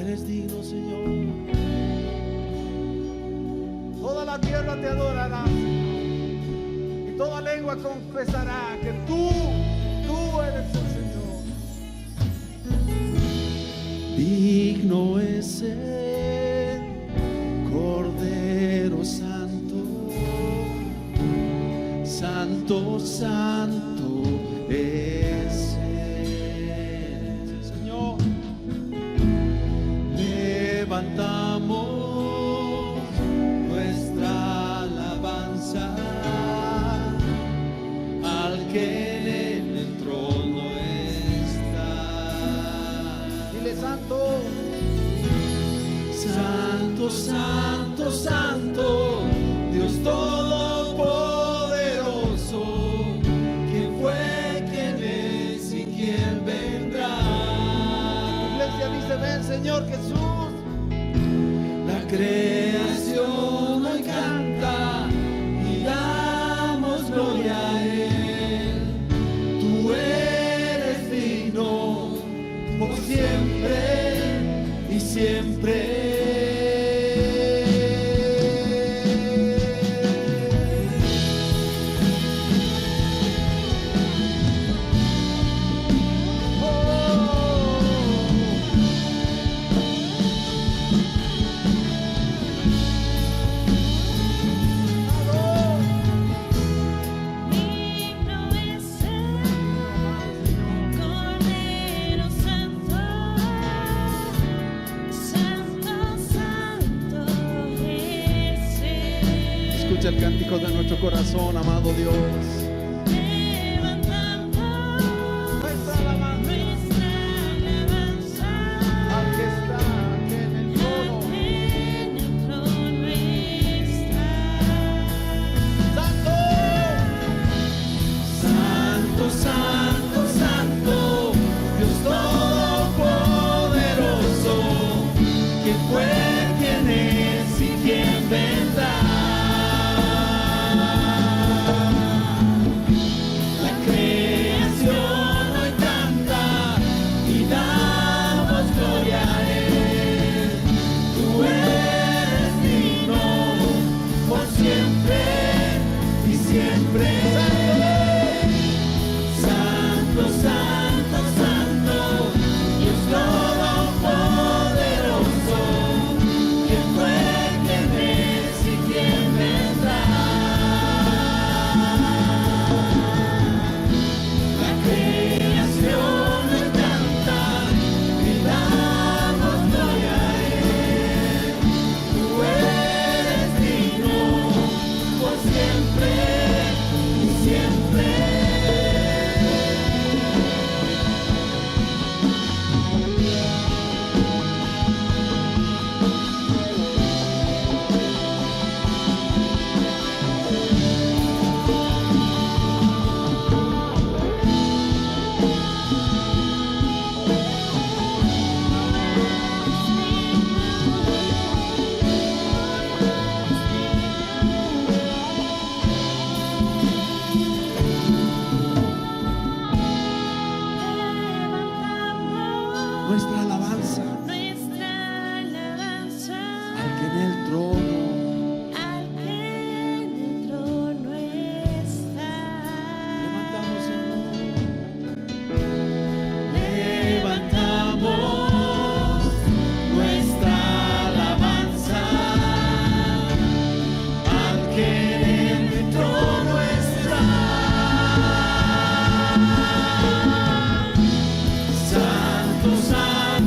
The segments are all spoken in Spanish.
eres digno, Señor. Toda la tierra te adorará, Señor, y toda lengua confesará que tú eres el Señor. Digno es el Cordero Santo, Santo, Santo es Él. Señor, levantamos nuestra alabanza al que en el trono está. Dile: Santo, Santo, Santo, Santo, Dios Todopoderoso, ¿quién fue, quién es y quién vendrá? La iglesia dice: ven, Señor Jesús. La creación hoy canta y damos gloria a Él. Tú eres digno por siempre y siempre. Escucha el cántico de nuestro corazón, amado Dios. Nuestra alabanza al que en el trono está. Levantamos, Señor. Levantamos nuestra alabanza al que en el trono está. Santo, Santo.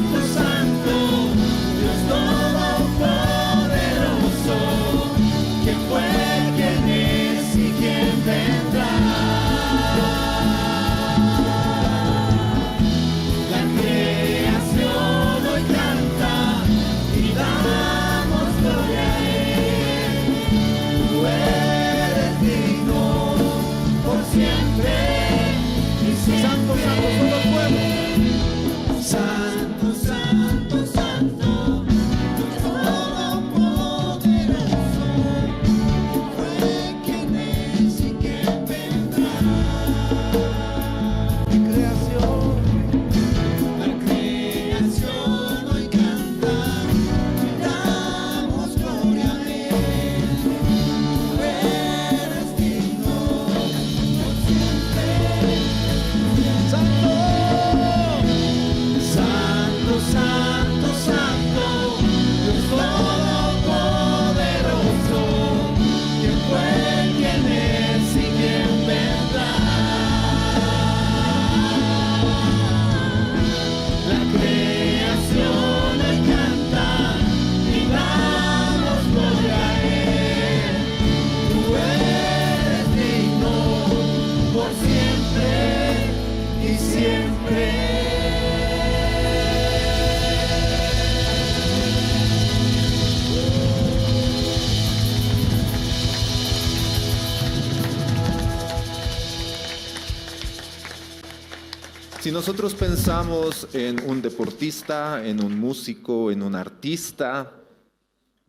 Si nosotros pensamos en un deportista, en un músico, en un artista,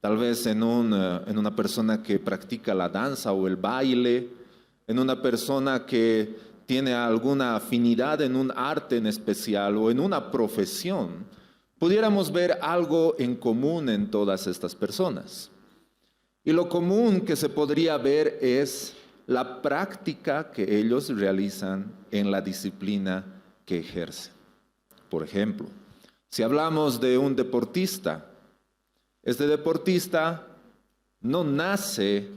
tal vez en una persona que practica la danza o el baile, en una persona que tiene alguna afinidad en un arte en especial o en una profesión, pudiéramos ver algo en común en todas estas personas. Y lo común que se podría ver es la práctica que ellos realizan en la disciplina que ejercen. Por ejemplo, si hablamos de un deportista, este deportista no nace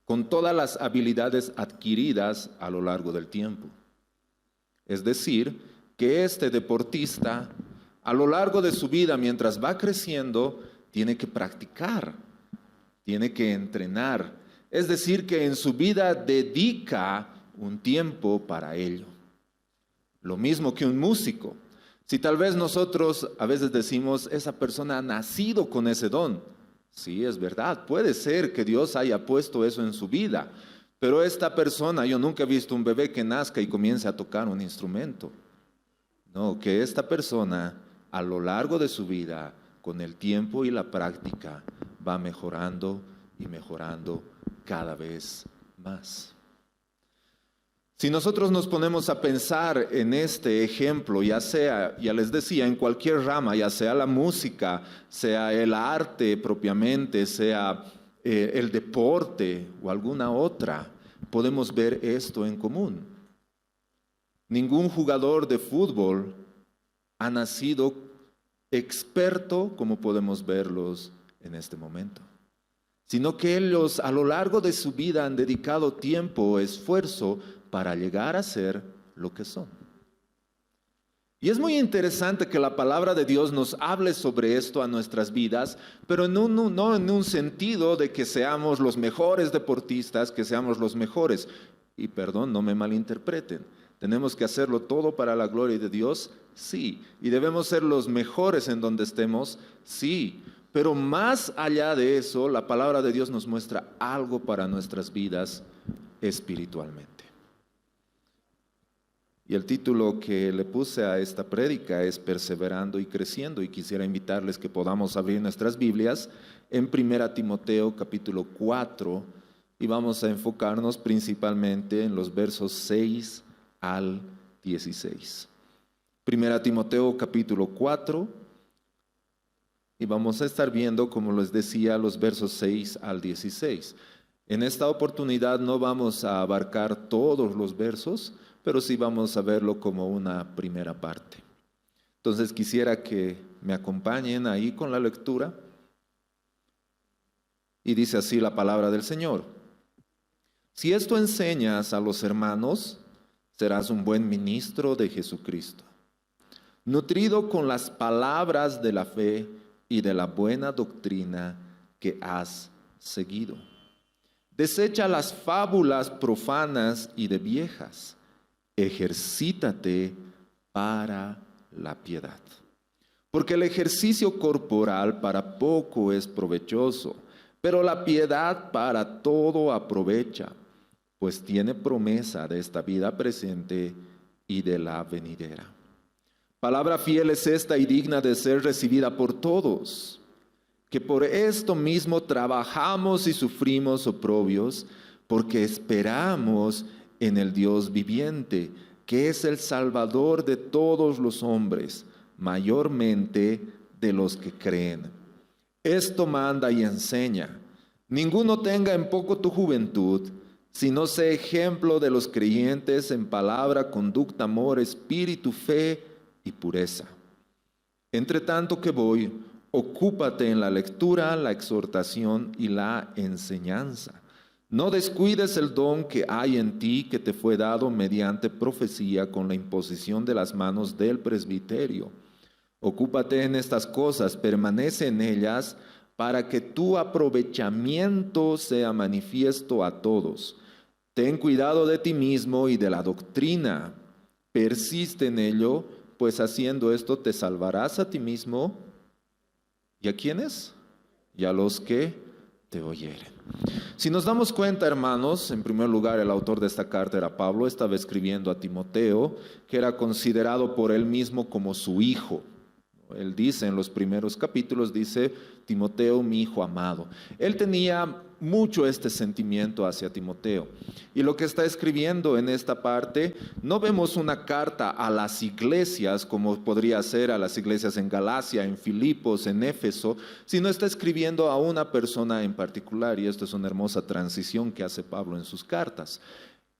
con todas las habilidades adquiridas a lo largo del tiempo. Es decir, que este deportista, a lo largo de su vida, mientras va creciendo, tiene que practicar, tiene que entrenar. Es decir, que en su vida dedica un tiempo para ello. Lo mismo que un músico. Si tal vez nosotros a veces decimos, esa persona ha nacido con ese don. Sí, es verdad, puede ser que Dios haya puesto eso en su vida, pero esta persona, yo nunca he visto un bebé que nazca y comience a tocar un instrumento. No, que esta persona a lo largo de su vida, con el tiempo y la práctica, va mejorando y mejorando cada vez más. Si nosotros nos ponemos a pensar en este ejemplo, ya sea, ya les decía, en cualquier rama, ya sea la música, sea el arte propiamente, sea el deporte o alguna otra, podemos ver esto en común. Ningún jugador de fútbol ha nacido experto como podemos verlos en este momento, sino que ellos a lo largo de su vida han dedicado tiempo, esfuerzo, para llegar a ser lo que son. Y es muy interesante que la palabra de Dios nos hable sobre esto a nuestras vidas, pero no en un sentido de que seamos los mejores deportistas, que seamos los mejores. Y perdón, no me malinterpreten. ¿Tenemos que hacerlo todo para la gloria de Dios? Sí. ¿Y debemos ser los mejores en donde estemos? Sí. Pero más allá de eso, la palabra de Dios nos muestra algo para nuestras vidas espiritualmente. Y el título que le puse a esta prédica es Perseverando y Creciendo, y quisiera invitarles que podamos abrir nuestras Biblias en 1 Timoteo capítulo 4, y vamos a enfocarnos principalmente en los versos 6 al 16. 1 Timoteo capítulo 4, y vamos a estar viendo, como les decía, los versos 6 al 16. En esta oportunidad no vamos a abarcar todos los versos, pero sí vamos a verlo como una primera parte. Entonces quisiera que me acompañen ahí con la lectura. Y dice así la palabra del Señor. Si esto enseñas a los hermanos, serás un buen ministro de Jesucristo, nutrido con las palabras de la fe y de la buena doctrina que has seguido. Desecha las fábulas profanas y de viejas. Ejercítate para la piedad. Porque el ejercicio corporal para poco es provechoso, pero la piedad para todo aprovecha, pues tiene promesa de esta vida presente y de la venidera. Palabra fiel es esta y digna de ser recibida por todos, que por esto mismo trabajamos y sufrimos oprobios, porque esperamos en el Dios viviente, que es el Salvador de todos los hombres, mayormente de los que creen. Esto manda y enseña. Ninguno tenga en poco tu juventud, sino sé ejemplo de los creyentes en palabra, conducta, amor, espíritu, fe y pureza. Entre tanto que voy, ocúpate en la lectura, la exhortación y la enseñanza. No descuides el don que hay en ti, que te fue dado mediante profecía con la imposición de las manos del presbiterio. Ocúpate en estas cosas, permanece en ellas, para que tu aprovechamiento sea manifiesto a todos. Ten cuidado de ti mismo y de la doctrina. persiste en ello, pues haciendo esto te salvarás a ti mismo. ¿Y a quiénes? Y a los que te oyeren. Si nos damos cuenta, hermanos, en primer lugar, el autor de esta carta era Pablo, estaba escribiendo a Timoteo, que era considerado por él mismo como su hijo. Él dice en los primeros capítulos, dice, Timoteo, mi hijo amado. Él tenía mucho este sentimiento hacia Timoteo. Y lo que está escribiendo en esta parte, no vemos una carta a las iglesias, como podría ser a las iglesias en Galacia, en Filipos, en Éfeso, sino está escribiendo a una persona en particular, y esto es una hermosa transición que hace Pablo en sus cartas.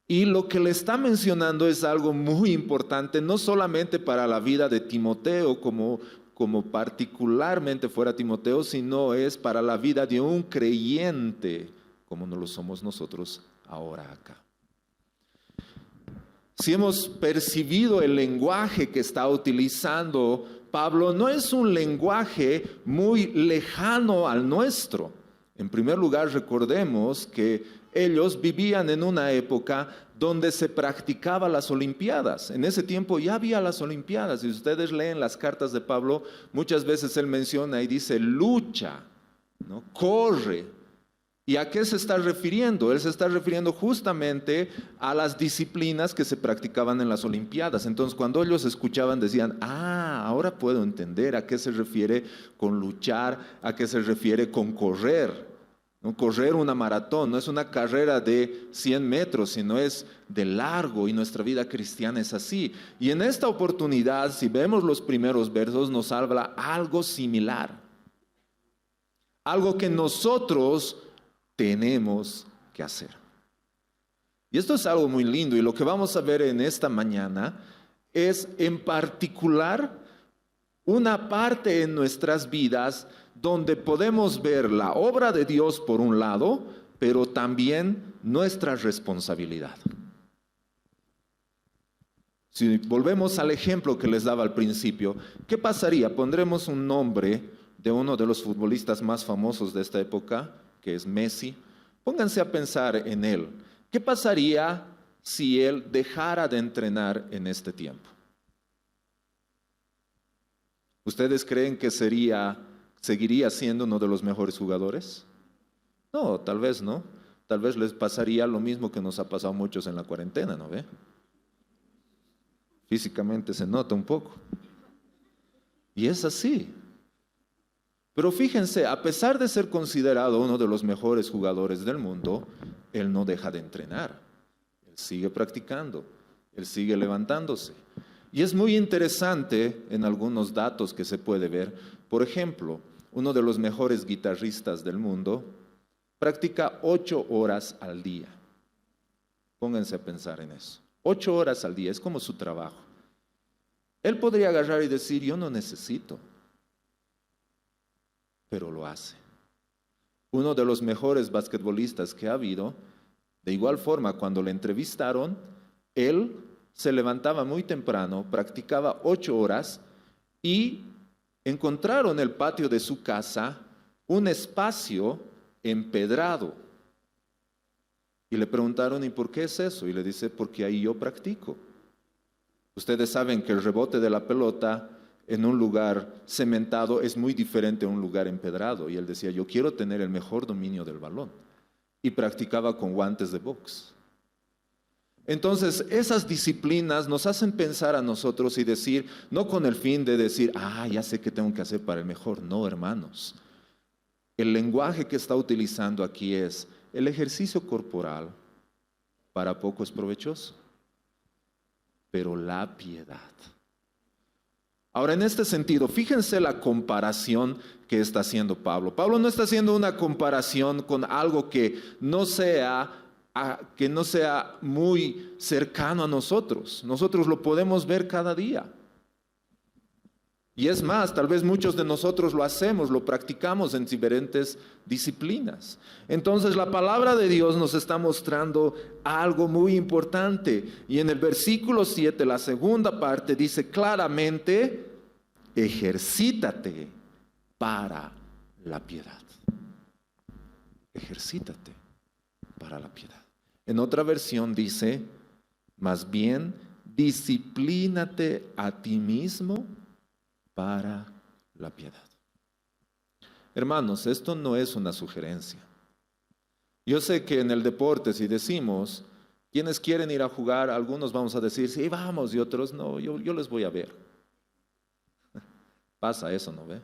Y lo que le está mencionando es algo muy importante, no solamente para la vida de Timoteo, como particularmente fuera Timoteo, sino es para la vida de un creyente, como no lo somos nosotros ahora acá. Si hemos percibido el lenguaje que está utilizando Pablo, no es un lenguaje muy lejano al nuestro. En primer lugar, recordemos que ellos vivían en una época donde se practicaban las Olimpiadas. En ese tiempo ya había las Olimpiadas. Si ustedes leen las cartas de Pablo, muchas veces él menciona y dice lucha, ¿no? Corre. ¿Y a qué se está refiriendo? Él se está refiriendo justamente a las disciplinas que se practicaban en las Olimpiadas. Entonces, cuando ellos escuchaban, decían, ahora puedo entender a qué se refiere con luchar, a qué se refiere con correr. ¿No? Correr una maratón no es una carrera de 100 metros, sino es de largo, y nuestra vida cristiana es así. Y en esta oportunidad, si vemos los primeros versos, nos habla algo similar. Algo que nosotros tenemos que hacer. Y esto es algo muy lindo, y lo que vamos a ver en esta mañana es en particular una parte en nuestras vidas donde podemos ver la obra de Dios por un lado, pero también nuestra responsabilidad. Si volvemos al ejemplo que les daba al principio, ¿qué pasaría? Pondremos un nombre de uno de los futbolistas más famosos de esta época, que es Messi. Pónganse a pensar en él. ¿Qué pasaría si él dejara de entrenar en este tiempo? ¿Ustedes creen que seguiría siendo uno de los mejores jugadores? No, tal vez no. Tal vez les pasaría lo mismo que nos ha pasado a muchos en la cuarentena, ¿no ve? Físicamente se nota un poco. Y es así. Pero fíjense, a pesar de ser considerado uno de los mejores jugadores del mundo, él no deja de entrenar. Él sigue practicando, él sigue levantándose. Y es muy interesante en algunos datos que se puede ver. Por ejemplo, uno de los mejores guitarristas del mundo practica 8 horas al día. Pónganse a pensar en eso. 8 horas al día, es como su trabajo. Él podría agarrar y decir, yo no necesito, pero lo hace. Uno de los mejores basquetbolistas que ha habido, de igual forma, cuando le entrevistaron, él se levantaba muy temprano, practicaba 8 horas y encontraron en el patio de su casa un espacio empedrado. Y le preguntaron, ¿y por qué es eso? Y le dice, porque ahí yo practico. Ustedes saben que el rebote de la pelota en un lugar cementado es muy diferente a un lugar empedrado. Y él decía, yo quiero tener el mejor dominio del balón. Y practicaba con guantes de box. Entonces, esas disciplinas nos hacen pensar a nosotros y decir, no con el fin de decir, ya sé qué tengo que hacer para el mejor. No, hermanos. El lenguaje que está utilizando aquí es, el ejercicio corporal para poco es provechoso, pero la piedad. Ahora, en este sentido, fíjense la comparación que está haciendo Pablo. Pablo no está haciendo una comparación con algo que no sea muy cercano a nosotros. Nosotros lo podemos ver cada día. Y es más, tal vez muchos de nosotros lo hacemos, lo practicamos en diferentes disciplinas. Entonces la palabra de Dios nos está mostrando algo muy importante. Y en el versículo 7, la segunda parte, dice claramente, ejercítate para la piedad. Ejercítate para la piedad. En otra versión dice, más bien disciplínate a ti mismo para la piedad. Hermanos, esto no es una sugerencia. Yo sé que en el deporte, si decimos, quienes quieren ir a jugar, algunos vamos a decir, sí, vamos, y otros, no, yo les voy a ver. Pasa eso, ¿no ve?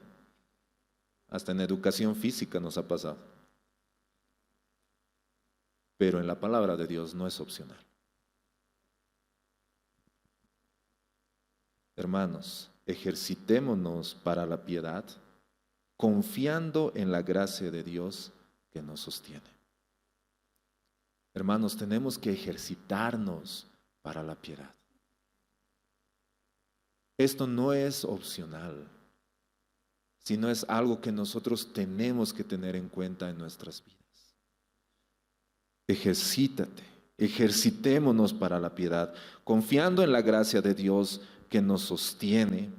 Hasta en educación física nos ha pasado. Pero en la palabra de Dios no es opcional. Hermanos, ejercitémonos para la piedad, confiando en la gracia de Dios que nos sostiene. Hermanos, tenemos que ejercitarnos para la piedad. Esto no es opcional, sino es algo que nosotros tenemos que tener en cuenta en nuestras vidas. Ejercítate, ejercitémonos para la piedad, confiando en la gracia de Dios que nos sostiene.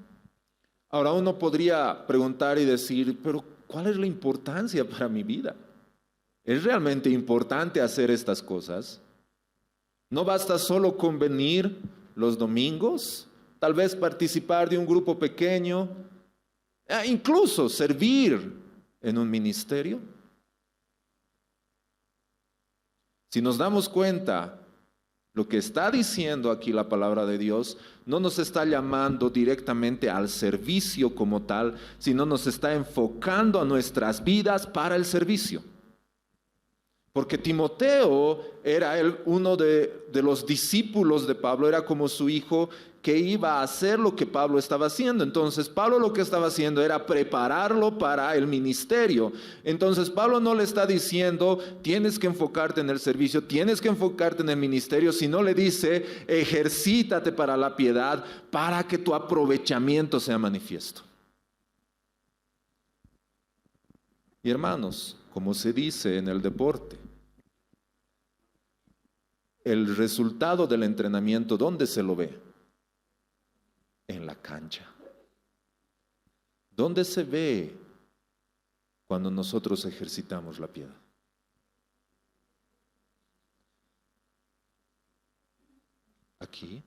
Ahora uno podría preguntar y decir, pero ¿cuál es la importancia para mi vida? ¿Es realmente importante hacer estas cosas? ¿No basta solo con venir los domingos? Tal vez participar de un grupo pequeño, incluso servir en un ministerio. Si nos damos cuenta, lo que está diciendo aquí la palabra de Dios no nos está llamando directamente al servicio como tal, sino nos está enfocando a nuestras vidas para el servicio. Porque Timoteo era uno de los discípulos de Pablo, era como su hijo que iba a hacer lo que Pablo estaba haciendo. Entonces Pablo lo que estaba haciendo era prepararlo para el ministerio. Entonces Pablo no le está diciendo, tienes que enfocarte en el servicio, tienes que enfocarte en el ministerio, sino le dice, ejercítate para la piedad, para que tu aprovechamiento sea manifiesto. Y hermanos, como se dice en el deporte, el resultado del entrenamiento, ¿dónde se lo ve? En la cancha. ¿Dónde se ve cuando nosotros ejercitamos la piedad? Aquí,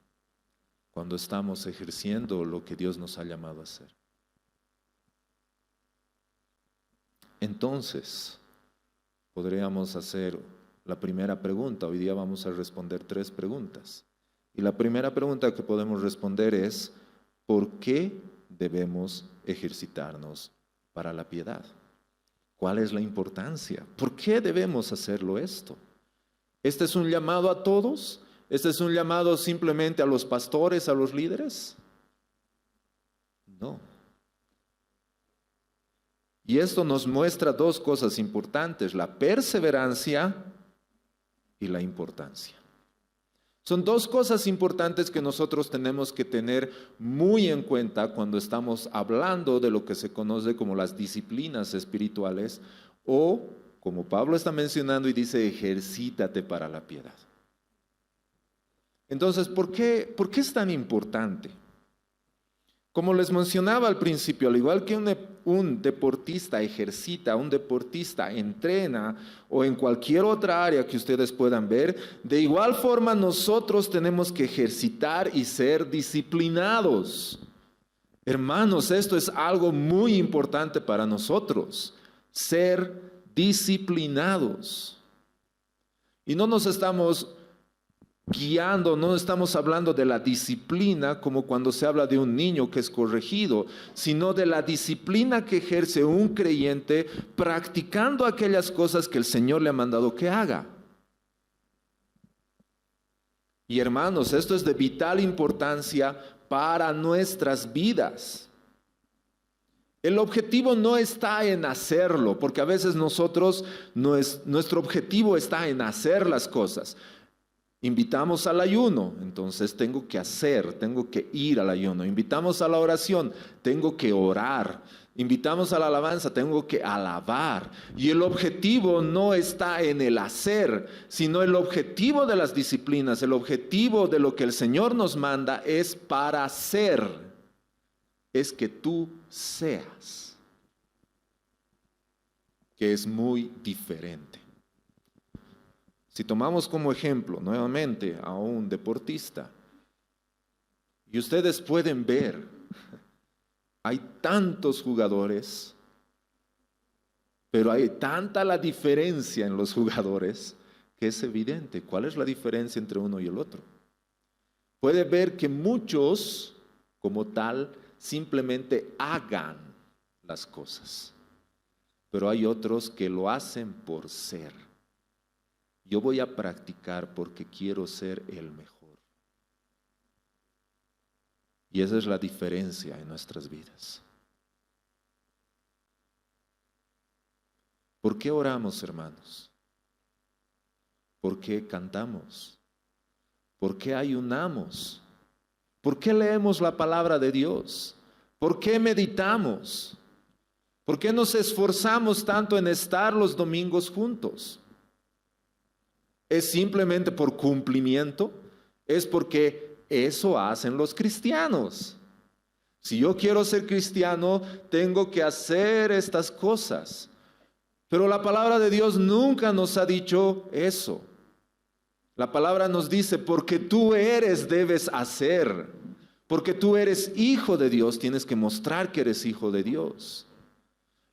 cuando estamos ejerciendo lo que Dios nos ha llamado a hacer. Entonces, podríamos hacer la primera pregunta. Hoy día vamos a responder 3 preguntas. Y la primera pregunta que podemos responder es, ¿por qué debemos ejercitarnos para la piedad? ¿Cuál es la importancia? ¿Por qué debemos hacerlo esto? ¿Este es un llamado a todos? ¿Este es un llamado simplemente a los pastores, a los líderes? No. Y esto nos muestra 2 cosas importantes, la perseverancia y la importancia. Son 2 cosas importantes que nosotros tenemos que tener muy en cuenta cuando estamos hablando de lo que se conoce como las disciplinas espirituales o, como Pablo está mencionando y dice, ejercítate para la piedad. Entonces, ¿por qué es tan importante? Como les mencionaba al principio, al igual que un deportista ejercita, un deportista entrena o en cualquier otra área que ustedes puedan ver, de igual forma nosotros tenemos que ejercitar y ser disciplinados. Hermanos, esto es algo muy importante para nosotros, ser disciplinados. Y no nos estamos guiando, no estamos hablando de la disciplina como cuando se habla de un niño que es corregido, sino de la disciplina que ejerce un creyente practicando aquellas cosas que el Señor le ha mandado que haga. Y hermanos, esto es de vital importancia para nuestras vidas. El objetivo no está en hacerlo, porque a veces nuestro objetivo está en hacer las cosas. Invitamos al ayuno, entonces tengo que ir al ayuno. Invitamos a la oración, tengo que orar. Invitamos a la alabanza, tengo que alabar. Y el objetivo no está en el hacer, sino el objetivo de las disciplinas, el objetivo de lo que el Señor nos manda es para ser. Es que tú seas, que es muy diferente. Si tomamos como ejemplo nuevamente a un deportista, Y ustedes pueden ver, hay tantos jugadores, pero hay tanta la diferencia en los jugadores que es evidente. ¿Cuál es la diferencia entre uno y el otro? Puede ver que muchos, como tal, simplemente hagan las cosas, pero hay otros que lo hacen por ser. Yo voy a practicar porque quiero ser el mejor. Y esa es la diferencia en nuestras vidas. ¿Por qué oramos, hermanos? ¿Por qué cantamos? ¿Por qué ayunamos? ¿Por qué leemos la palabra de Dios? ¿Por qué meditamos? ¿Por qué nos esforzamos tanto en estar los domingos juntos? ¿Es simplemente por cumplimiento? ¿Es porque eso hacen los cristianos? Si yo quiero ser cristiano, tengo que hacer estas cosas. Pero la palabra de Dios nunca nos ha dicho eso. La palabra nos dice, porque tú eres, debes hacer. Porque tú eres hijo de Dios, tienes que mostrar que eres hijo de Dios.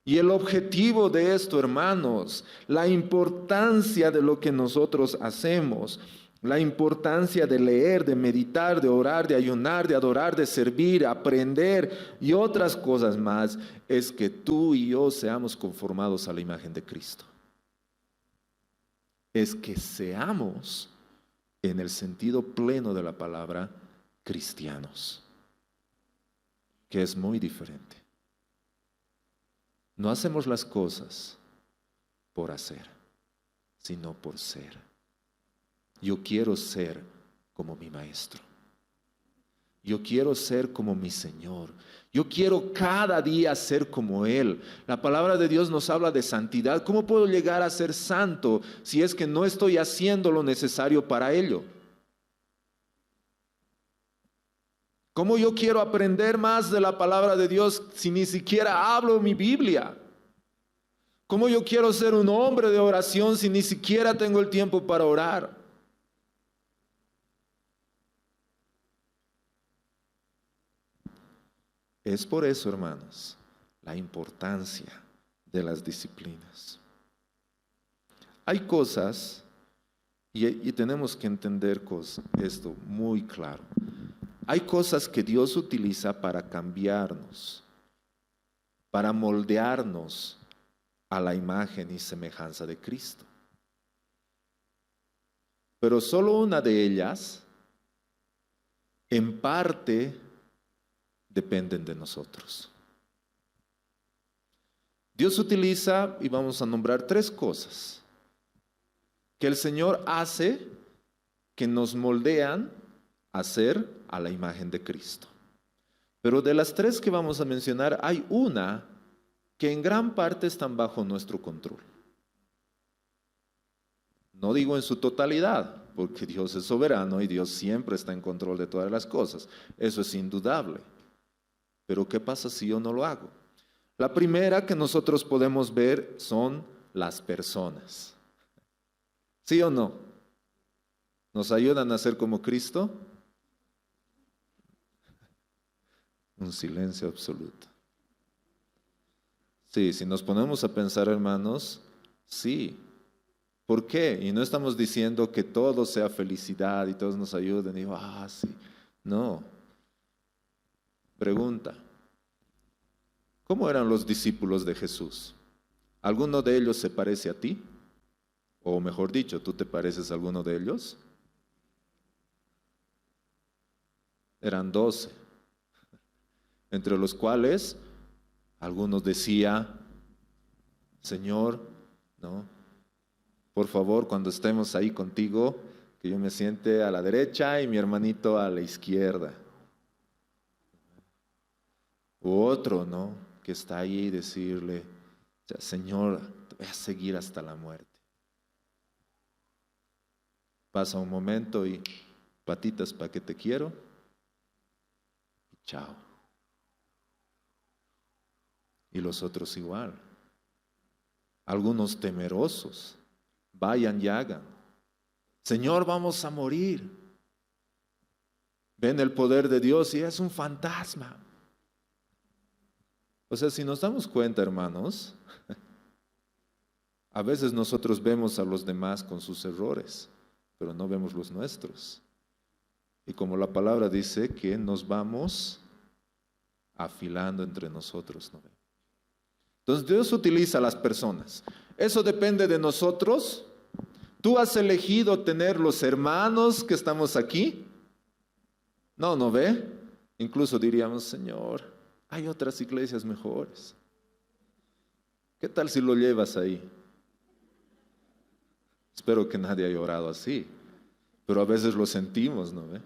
Y el objetivo de esto, hermanos, la importancia de lo que nosotros hacemos, la importancia de leer, de meditar, de orar, de ayunar, de adorar, de servir, aprender y otras cosas más, es que tú y yo seamos conformados a la imagen de Cristo. Es que seamos, en el sentido pleno de la palabra, cristianos, que es muy diferente. No hacemos las cosas por hacer, sino por ser. Yo quiero ser como mi maestro. Yo quiero ser como mi Señor. Yo quiero cada día ser como Él. La palabra de Dios nos habla de santidad. ¿Cómo puedo llegar a ser santo si es que no estoy haciendo lo necesario para ello? ¿Cómo yo quiero aprender más de la palabra de Dios si ni siquiera hablo mi Biblia? ¿Cómo yo quiero ser un hombre de oración si ni siquiera tengo el tiempo para orar? Es por eso, hermanos, la importancia de las disciplinas. Hay cosas, y tenemos que entender esto muy claro. Hay cosas que Dios utiliza para cambiarnos, para moldearnos a la imagen y semejanza de Cristo. Pero solo una de ellas, en parte, dependen de nosotros. Dios utiliza, y vamos a nombrar 3 cosas, que el Señor hace, que nos moldean a ser a la imagen de Cristo. Pero de las 3 que vamos a mencionar, hay una que en gran parte están bajo nuestro control. No digo en su totalidad, porque Dios es soberano y Dios siempre está en control de todas las cosas. Eso es indudable. Pero ¿qué pasa si yo no lo hago? La primera que nosotros podemos ver son las personas. ¿Sí o no? ¿Nos ayudan a ser como Cristo? Un silencio absoluto. Sí, si nos ponemos a pensar, hermanos, sí. ¿Por qué? Y no estamos diciendo que todo sea felicidad y todos nos ayuden y sí. No. Pregunta, ¿cómo eran los discípulos de Jesús? ¿Alguno de ellos se parece a ti? O mejor dicho, ¿tú te pareces a alguno de ellos? Eran 12, entre los cuales algunos decían, Señor, ¿no? Por favor, cuando estemos ahí contigo, que yo me siente a la derecha y mi hermanito a la izquierda. U otro, ¿no? Que está ahí y decirle, Señor, te voy a seguir hasta la muerte. Pasa un momento y patitas para que te quiero. Y chao. Y los otros igual. Algunos temerosos. Vayan y hagan. Señor, vamos a morir. ven el poder de Dios y es un fantasma. O sea, si nos damos cuenta, hermanos, a veces nosotros vemos a los demás con sus errores, pero no vemos los nuestros. Y como la palabra dice que nos vamos afilando entre nosotros, ¿no? Entonces Dios utiliza a las personas. Eso depende de nosotros. ¿Tú has elegido tener los hermanos que estamos aquí? No, ¿no ve? Incluso diríamos, Señor, hay otras iglesias mejores. ¿Qué tal si lo llevas ahí? Espero que nadie haya orado así, pero a veces lo sentimos, ¿no ve?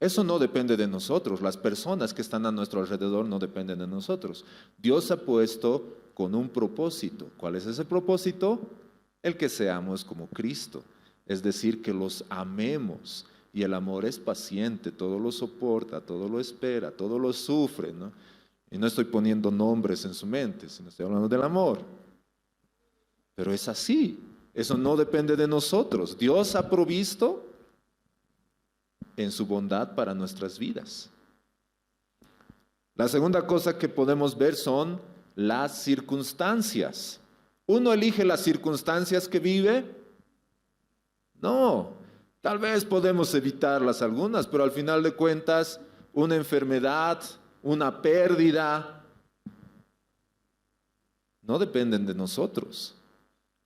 Eso no depende de nosotros. Las personas que están a nuestro alrededor no dependen de nosotros. Dios ha puesto con un propósito. ¿Cuál es ese propósito? El que seamos como Cristo. Es decir, que los amemos. Y el amor es paciente, todo lo soporta, todo lo espera, todo lo sufre, ¿no? Y no estoy poniendo nombres en su mente, sino estoy hablando del amor. Pero es así. Eso no depende de nosotros. Dios ha provisto en su bondad para nuestras vidas. La segunda cosa que podemos ver son las circunstancias. ¿Uno elige las circunstancias que vive? No, tal vez podemos evitarlas algunas, pero al final de cuentas, una enfermedad, una pérdida, no dependen de nosotros.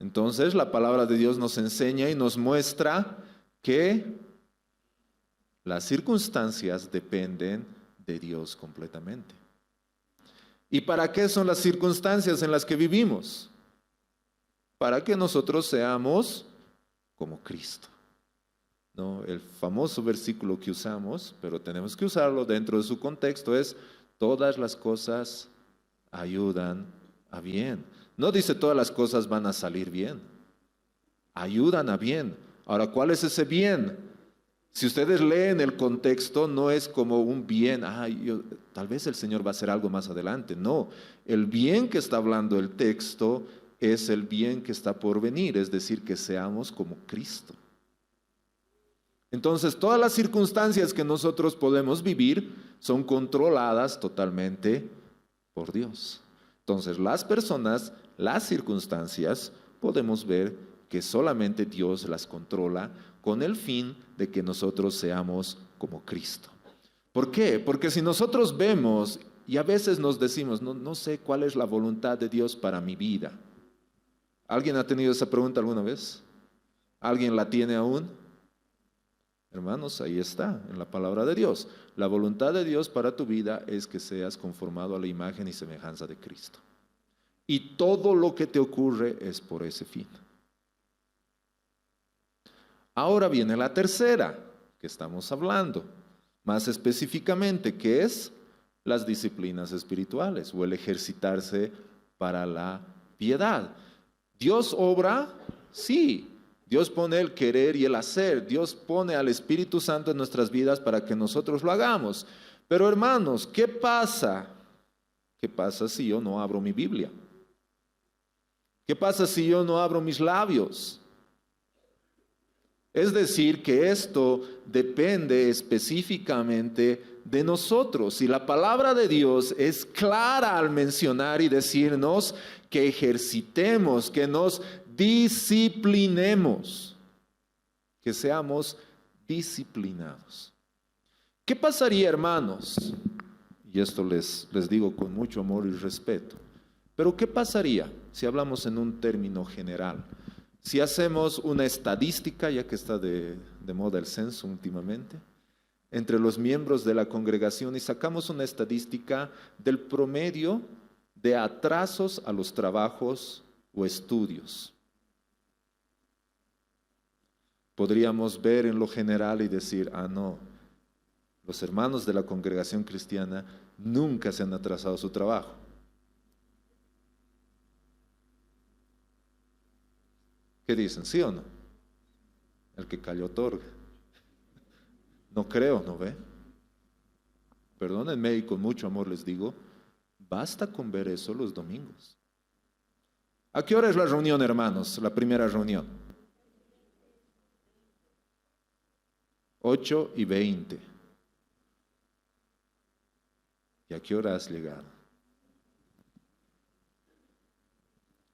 Entonces la palabra de Dios nos enseña y nos muestra que las circunstancias dependen de Dios completamente. ¿Y para qué son las circunstancias en las que vivimos? Para que nosotros seamos como Cristo. ¿No? El famoso versículo que usamos, pero tenemos que usarlo dentro de su contexto, es: todas las cosas ayudan a bien. No dice todas las cosas van a salir bien. Ayudan a bien. Ahora, ¿cuál es ese bien? Si ustedes leen el contexto, no es como un bien, tal vez el Señor va a hacer algo más adelante. No, el bien que está hablando el texto es el bien que está por venir, es decir, que seamos como Cristo. Entonces, todas las circunstancias que nosotros podemos vivir son controladas totalmente por Dios. Entonces, las personas, las circunstancias, podemos ver que solamente Dios las controla con el fin de que nosotros seamos como Cristo. ¿Por qué? Porque si nosotros vemos y a veces nos decimos, no sé cuál es la voluntad de Dios para mi vida. ¿Alguien ha tenido esa pregunta alguna vez? ¿Alguien la tiene aún? Hermanos, ahí está, en la palabra de Dios. La voluntad de Dios para tu vida es que seas conformado a la imagen y semejanza de Cristo. Y todo lo que te ocurre es por ese fin. Ahora viene la tercera que estamos hablando, más específicamente, que es las disciplinas espirituales o el ejercitarse para la piedad. ¿Dios obra? Sí. Dios pone el querer y el hacer. Dios pone al Espíritu Santo en nuestras vidas para que nosotros lo hagamos. Pero hermanos, ¿qué pasa? ¿Qué pasa si yo no abro mi Biblia? ¿Qué pasa si yo no abro mis labios? Es decir, que esto depende específicamente de nosotros. Y la palabra de Dios es clara al mencionar y decirnos que ejercitemos, que nos disciplinemos, que seamos disciplinados. ¿Qué pasaría, hermanos? Y esto les digo con mucho amor y respeto. Pero ¿qué pasaría si hablamos en un término general? Si hacemos una estadística, ya que está de moda el censo últimamente, entre los miembros de la congregación y sacamos una estadística del promedio de atrasos a los trabajos o estudios. Podríamos ver en lo general y decir, no, los hermanos de la congregación cristiana nunca se han atrasado su trabajo. ¿Qué dicen? ¿Sí o no? El que calla otorga. No creo, ¿no ve? Perdónenme y con mucho amor les digo, basta con ver eso los domingos. ¿A qué hora es la reunión, hermanos? La primera reunión. 8:20. ¿Y a qué hora has llegado?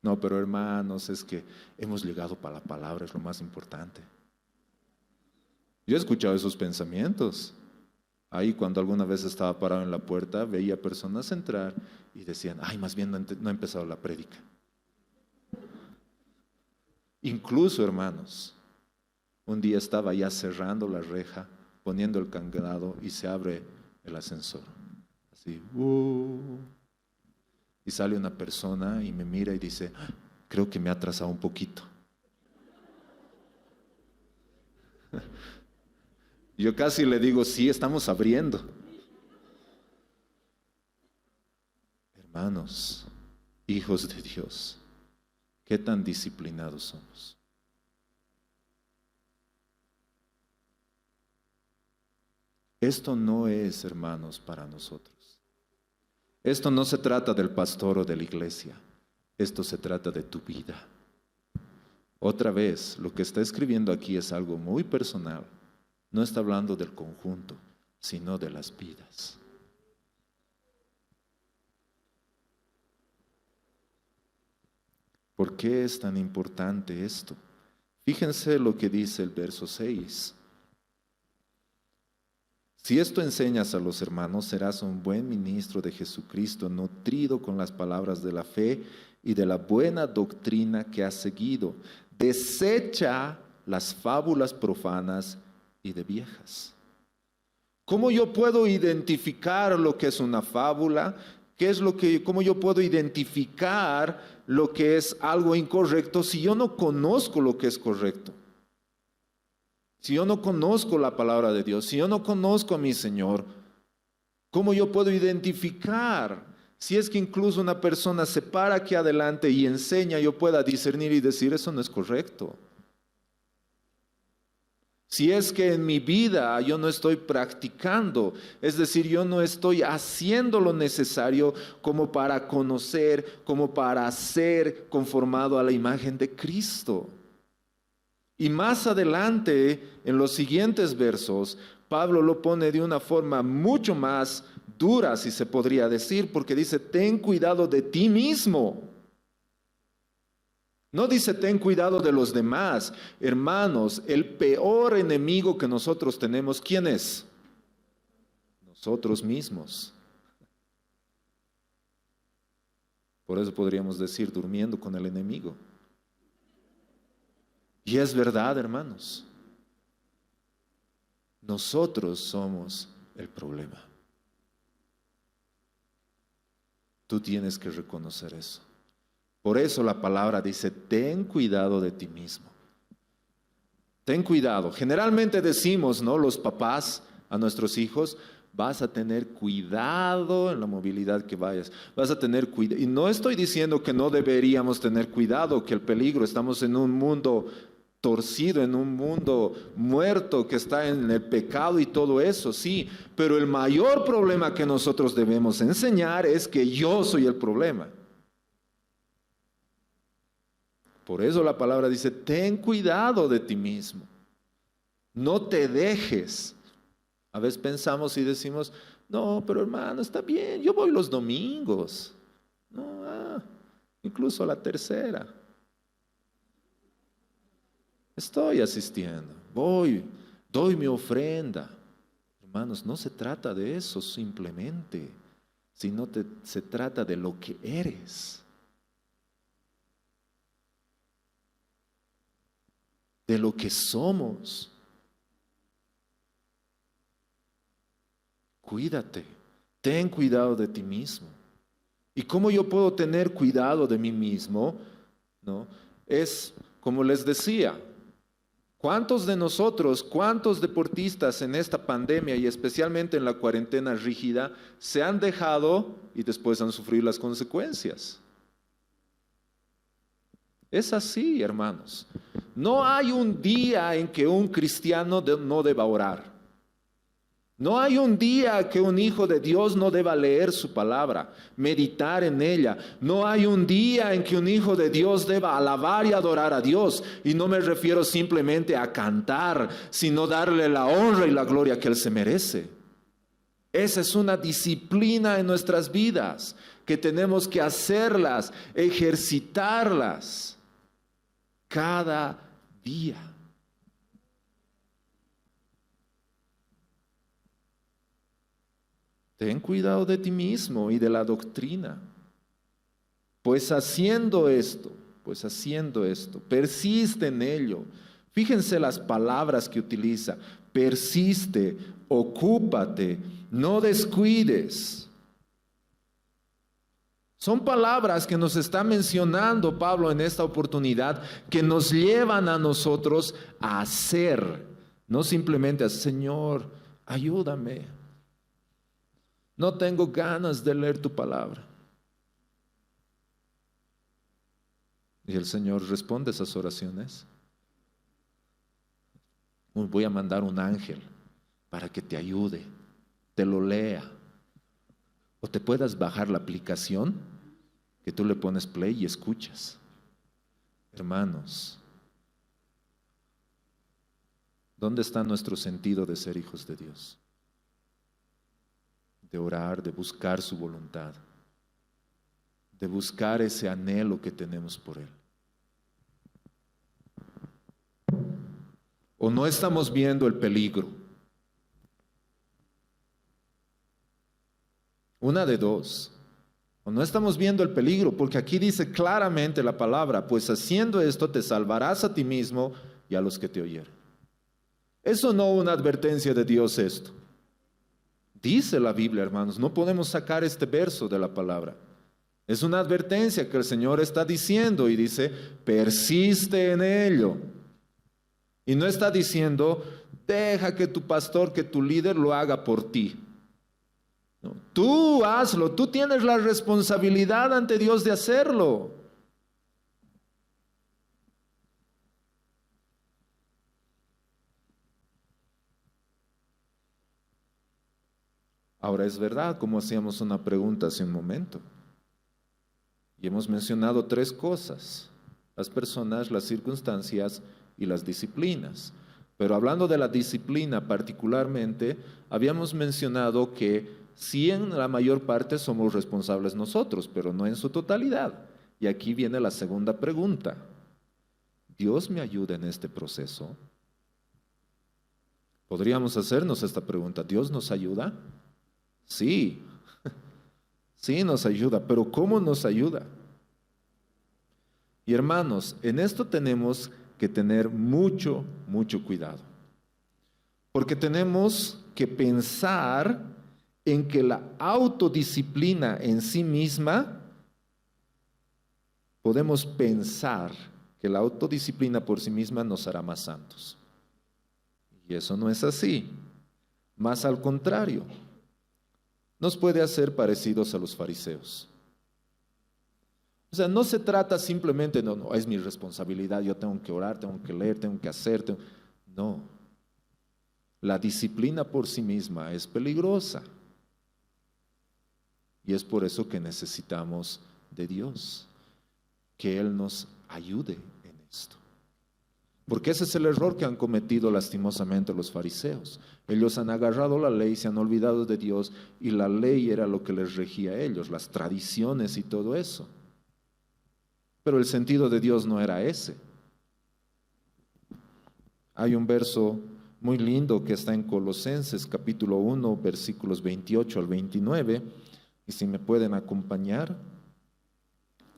No, pero hermanos, es que hemos llegado para la palabra, es lo más importante. Yo he escuchado esos pensamientos. Ahí cuando alguna vez estaba parado en la puerta, veía personas entrar y decían, ay, más bien no ha empezado la prédica. Incluso, hermanos, un día estaba ya cerrando la reja, poniendo el candado y se abre el ascensor. Así, y sale una persona y me mira y dice, creo que me ha atrasado un poquito. Yo casi le digo, sí, estamos abriendo. Hermanos, hijos de Dios, ¿qué tan disciplinados somos? Esto no es, hermanos, para nosotros. Esto no se trata del pastor o de la iglesia. Esto se trata de tu vida. Otra vez, lo que está escribiendo aquí es algo muy personal. No está hablando del conjunto, sino de las vidas. ¿Por qué es tan importante esto? Fíjense lo que dice el verso 6. Si esto enseñas a los hermanos, serás un buen ministro de Jesucristo, nutrido con las palabras de la fe y de la buena doctrina que has seguido. Desecha las fábulas profanas y de viejas. ¿Cómo yo puedo identificar lo que es una fábula? ¿Cómo yo puedo identificar lo que es algo incorrecto si yo no conozco lo que es correcto? Si yo no conozco la palabra de Dios, si yo no conozco a mi Señor, ¿cómo yo puedo identificar? Si es que incluso una persona se para aquí adelante y enseña, yo pueda discernir y decir, eso no es correcto. Si es que en mi vida yo no estoy practicando, es decir, yo no estoy haciendo lo necesario como para conocer, como para ser conformado a la imagen de Cristo. Y más adelante, en los siguientes versos, Pablo lo pone de una forma mucho más dura, si se podría decir, porque dice, ten cuidado de ti mismo. No dice, ten cuidado de los demás. Hermanos, el peor enemigo que nosotros tenemos, ¿quién es? Nosotros mismos. Por eso podríamos decir, durmiendo con el enemigo. Y es verdad, hermanos. Nosotros somos el problema. Tú tienes que reconocer eso. Por eso la palabra dice, ten cuidado de ti mismo. Ten cuidado. Generalmente decimos, ¿no? Los papás a nuestros hijos, vas a tener cuidado en la movilidad que vayas. Vas a tener cuidado. Y no estoy diciendo que no deberíamos tener cuidado, que el peligro, estamos en un mundo torcido, en un mundo muerto que está en el pecado y todo eso, sí, pero el mayor problema que nosotros debemos enseñar es que yo soy el problema. Por eso la palabra dice, ten cuidado de ti mismo, no te dejes. A veces pensamos y decimos, no, pero hermano, está bien, yo voy los domingos, no, incluso a la tercera. Estoy asistiendo, voy, doy mi ofrenda. Hermanos, no se trata de eso simplemente, sino se trata de lo que eres. De lo que somos. Cuídate, ten cuidado de ti mismo. ¿Y cómo yo puedo tener cuidado de mí mismo? ¿No? Es como les decía, ¿cuántos de nosotros, cuántos deportistas en esta pandemia y especialmente en la cuarentena rígida se han dejado y después han sufrido las consecuencias? Es así, hermanos. No hay un día en que un cristiano no deba orar. No hay un día que un hijo de Dios no deba leer su palabra, meditar en ella. No hay un día en que un hijo de Dios deba alabar y adorar a Dios. Y no me refiero simplemente a cantar, sino darle la honra y la gloria que Él se merece. Esa es una disciplina en nuestras vidas, que tenemos que hacerlas, ejercitarlas cada día. Ten cuidado de ti mismo y de la doctrina. Pues haciendo esto, persiste en ello. Fíjense las palabras que utiliza. Persiste, ocúpate, no descuides. Son palabras que nos está mencionando Pablo en esta oportunidad, que nos llevan a nosotros a hacer, no simplemente a Señor, ayúdame. No tengo ganas de leer tu palabra. Y el Señor responde esas oraciones. Voy a mandar un ángel para que te ayude, te lo lea. O te puedas bajar la aplicación que tú le pones play y escuchas. Hermanos, ¿dónde está nuestro sentido de ser hijos de Dios? De orar, de buscar su voluntad, de buscar ese anhelo que tenemos por Él. ¿O no estamos viendo el peligro? Una de dos. O no estamos viendo el peligro, porque aquí dice claramente la palabra, pues haciendo esto te salvarás a ti mismo y a los que te oyeren. ¿Eso no una advertencia de Dios esto? Dice la Biblia, hermanos, no podemos sacar este verso de la palabra. Es una advertencia que el Señor está diciendo y dice, persiste en ello. Y no está diciendo, deja que tu pastor, que tu líder lo haga por ti. No, tú hazlo, tú tienes la responsabilidad ante Dios de hacerlo. Ahora es verdad, como hacíamos una pregunta hace un momento, y hemos mencionado tres cosas: las personas, las circunstancias y las disciplinas. Pero hablando de la disciplina particularmente, habíamos mencionado que sí, en la mayor parte somos responsables nosotros, pero no en su totalidad. Y aquí viene la segunda pregunta: ¿Dios me ayuda en este proceso? Podríamos hacernos esta pregunta: ¿Dios nos ayuda? Sí, sí nos ayuda, pero ¿cómo nos ayuda? Y hermanos, en esto tenemos que tener mucho, mucho cuidado, porque tenemos que pensar en que la autodisciplina en sí misma, podemos pensar que la autodisciplina por sí misma nos hará más santos. Y eso no es así. Más al contrario, nos puede hacer parecidos a los fariseos. O sea, no se trata simplemente, no, es mi responsabilidad, yo tengo que orar, tengo que leer, tengo que hacer. No. La disciplina por sí misma es peligrosa. Y es por eso que necesitamos de Dios, que Él nos ayude en esto. Porque ese es el error que han cometido lastimosamente los fariseos. Ellos han agarrado la ley, se han olvidado de Dios, y la ley era lo que les regía a ellos, las tradiciones y todo eso. Pero el sentido de Dios no era ese. Hay un verso muy lindo que está en Colosenses capítulo 1, versículos 28 al 29, y si me pueden acompañar,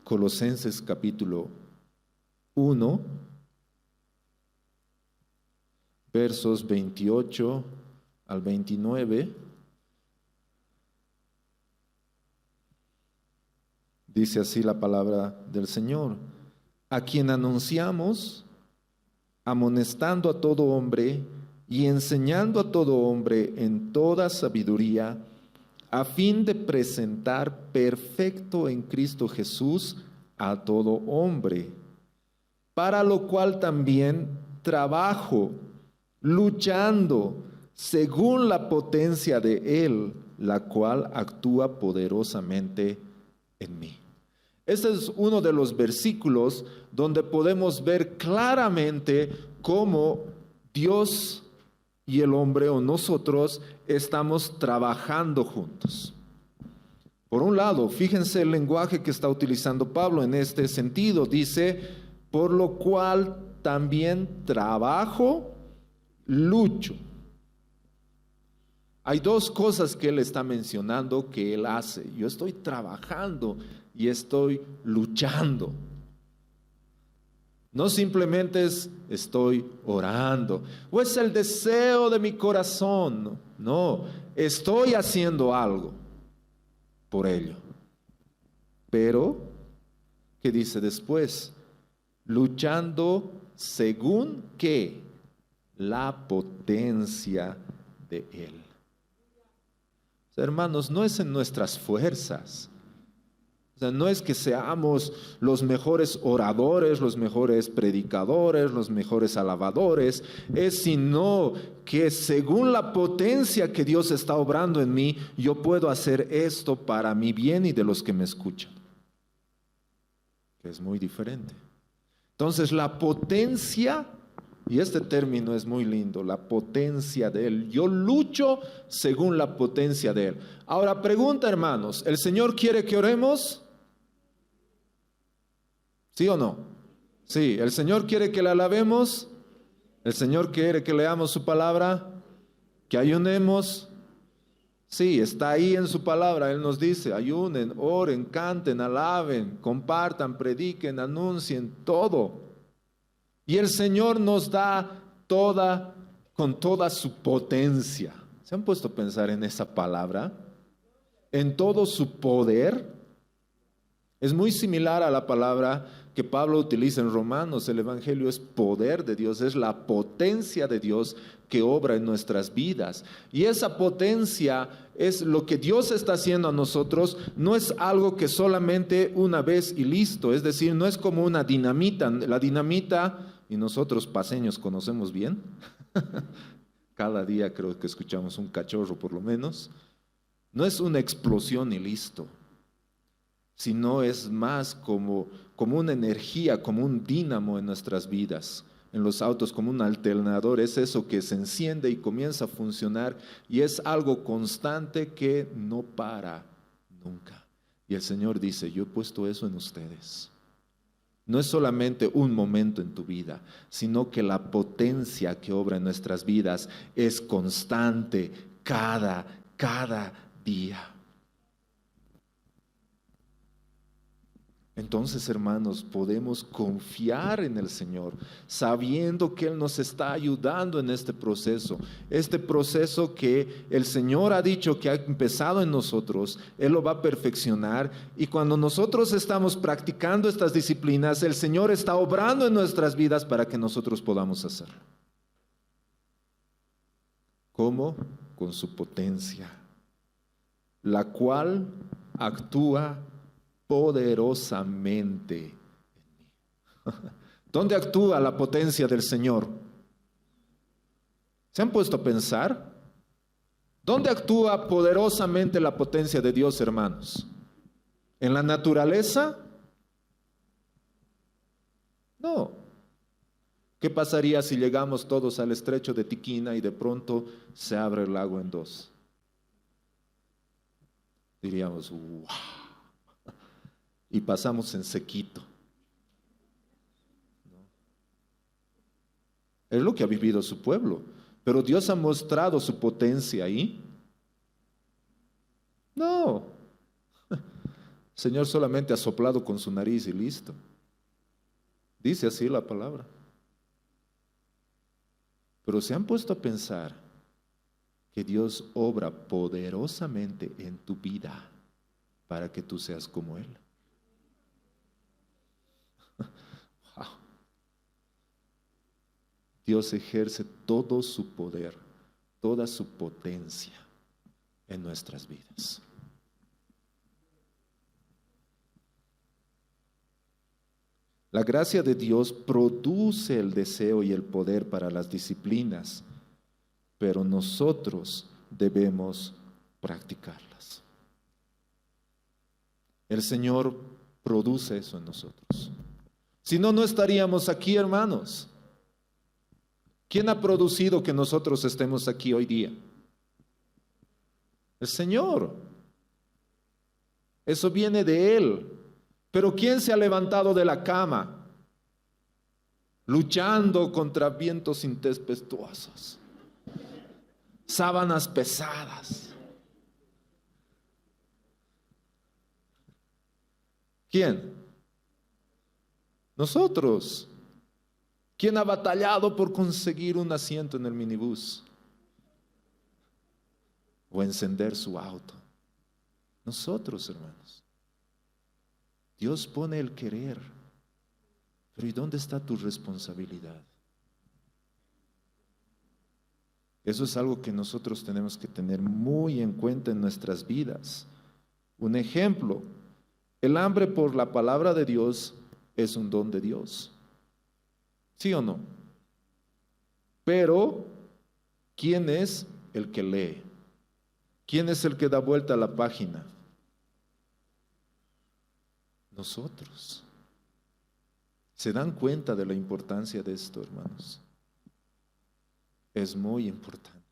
Colosenses capítulo 1, versos 28 al 29, dice así la palabra del Señor: a quien anunciamos, amonestando a todo hombre y enseñando a todo hombre en toda sabiduría, a fin de presentar perfecto en Cristo Jesús a todo hombre, para lo cual también trabajo, luchando según la potencia de Él, la cual actúa poderosamente en mí. Este es uno de los versículos donde podemos ver claramente cómo Dios y el hombre o nosotros estamos trabajando juntos. Por un lado, fíjense el lenguaje que está utilizando Pablo en este sentido. Dice, por lo cual también trabajo, lucho. Hay dos cosas que él está mencionando que él hace. Yo estoy trabajando y estoy luchando. No simplemente estoy orando o es el deseo de mi corazón. No, estoy haciendo algo por ello. Pero, ¿qué dice después? Luchando según ¿qué? La potencia de Él. Hermanos, no es en nuestras fuerzas. O sea, no es que seamos los mejores oradores, los mejores predicadores, los mejores alabadores, es sino que según la potencia que Dios está obrando en mí, yo puedo hacer esto para mi bien y de los que me escuchan. Que es muy diferente. Entonces, la potencia, y este término es muy lindo, la potencia de Él. Yo lucho según la potencia de Él. Ahora, pregunta, hermanos, ¿el Señor quiere que oremos? ¿Sí o no? Sí, ¿el Señor quiere que le alabemos? ¿El Señor quiere que leamos su palabra? ¿Que ayunemos? Sí, está ahí en su palabra. Él nos dice, ayunen, oren, canten, alaben, compartan, prediquen, anuncien, todo. Y el Señor nos da con toda su potencia. ¿Se han puesto a pensar en esa palabra? En todo su poder. Es muy similar a la palabra que Pablo utiliza en Romanos. El Evangelio es poder de Dios, es la potencia de Dios que obra en nuestras vidas. Y esa potencia es lo que Dios está haciendo a nosotros. No es algo que solamente una vez y listo. Es decir, no es como una dinamita. La dinamita, y nosotros paseños conocemos bien. Cada día creo que escuchamos un cachorro por lo menos. No es una explosión y listo, sino es más como una energía, como un dínamo en nuestras vidas. En los autos como un alternador, es eso que se enciende y comienza a funcionar y es algo constante que no para nunca. Y el Señor dice, yo he puesto eso en ustedes. No es solamente un momento en tu vida, sino que la potencia que obra en nuestras vidas es constante cada día. Entonces, hermanos, podemos confiar en el Señor, sabiendo que Él nos está ayudando en este proceso que el Señor ha dicho que ha empezado en nosotros, Él lo va a perfeccionar, y cuando nosotros estamos practicando estas disciplinas, el Señor está obrando en nuestras vidas para que nosotros podamos hacerlo. ¿Cómo? Con su potencia, la cual actúa poderosamente en mí. ¿Dónde actúa la potencia del Señor? ¿Se han puesto a pensar? ¿Dónde actúa poderosamente la potencia de Dios, hermanos? ¿En la naturaleza? No. ¿Qué pasaría si llegamos todos al estrecho de Tiquina y de pronto se abre el lago en dos? Diríamos, ¡wow! Y pasamos en sequito. Es lo que ha vivido su pueblo. Pero Dios ha mostrado su potencia ahí. No. El Señor solamente ha soplado con su nariz y listo. Dice así la palabra. Pero se han puesto a pensar que Dios obra poderosamente en tu vida para que tú seas como Él. Wow. Dios ejerce todo su poder, toda su potencia en nuestras vidas. La gracia de Dios produce el deseo y el poder para las disciplinas, pero nosotros debemos practicarlas. El Señor produce eso en nosotros. Si no, no estaríamos aquí, hermanos. ¿Quién ha producido que nosotros estemos aquí hoy día? El Señor. Eso viene de Él. Pero ¿quién se ha levantado de la cama luchando contra vientos intempestuosos, sábanas pesadas? ¿Quién? Nosotros. ¿Quién ha batallado por conseguir un asiento en el minibús o encender su auto? Nosotros, hermanos. Dios pone el querer, pero ¿y dónde está tu responsabilidad? Eso es algo que nosotros tenemos que tener muy en cuenta en nuestras vidas. Un ejemplo, el hambre por la palabra de Dios es un don de Dios. ¿Sí o no? Pero, ¿quién es el que lee? ¿Quién es el que da vuelta a la página? Nosotros. ¿Se dan cuenta de la importancia de esto, hermanos? Es muy importante.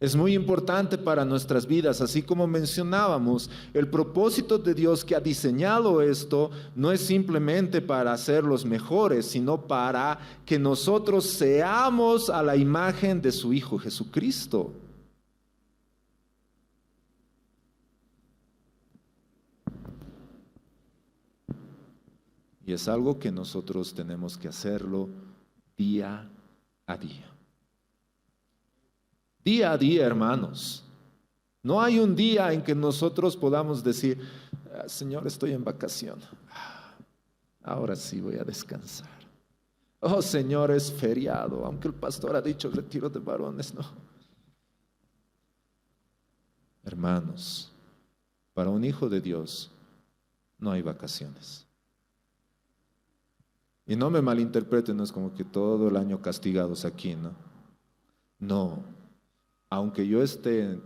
Es muy importante para nuestras vidas, así como mencionábamos, el propósito de Dios que ha diseñado esto no es simplemente para hacerlos mejores, sino para que nosotros seamos a la imagen de su Hijo Jesucristo. Y es algo que nosotros tenemos que hacerlo día a día. Día a día, hermanos. No hay un día en que nosotros podamos decir, Señor, estoy en vacación. Ahora sí voy a descansar. Oh, Señor, es feriado, aunque el pastor ha dicho retiro de varones, no. Hermanos, para un hijo de Dios no hay vacaciones. Y no me malinterpreten, no es como que todo el año castigados aquí, ¿no? No. Aunque yo esté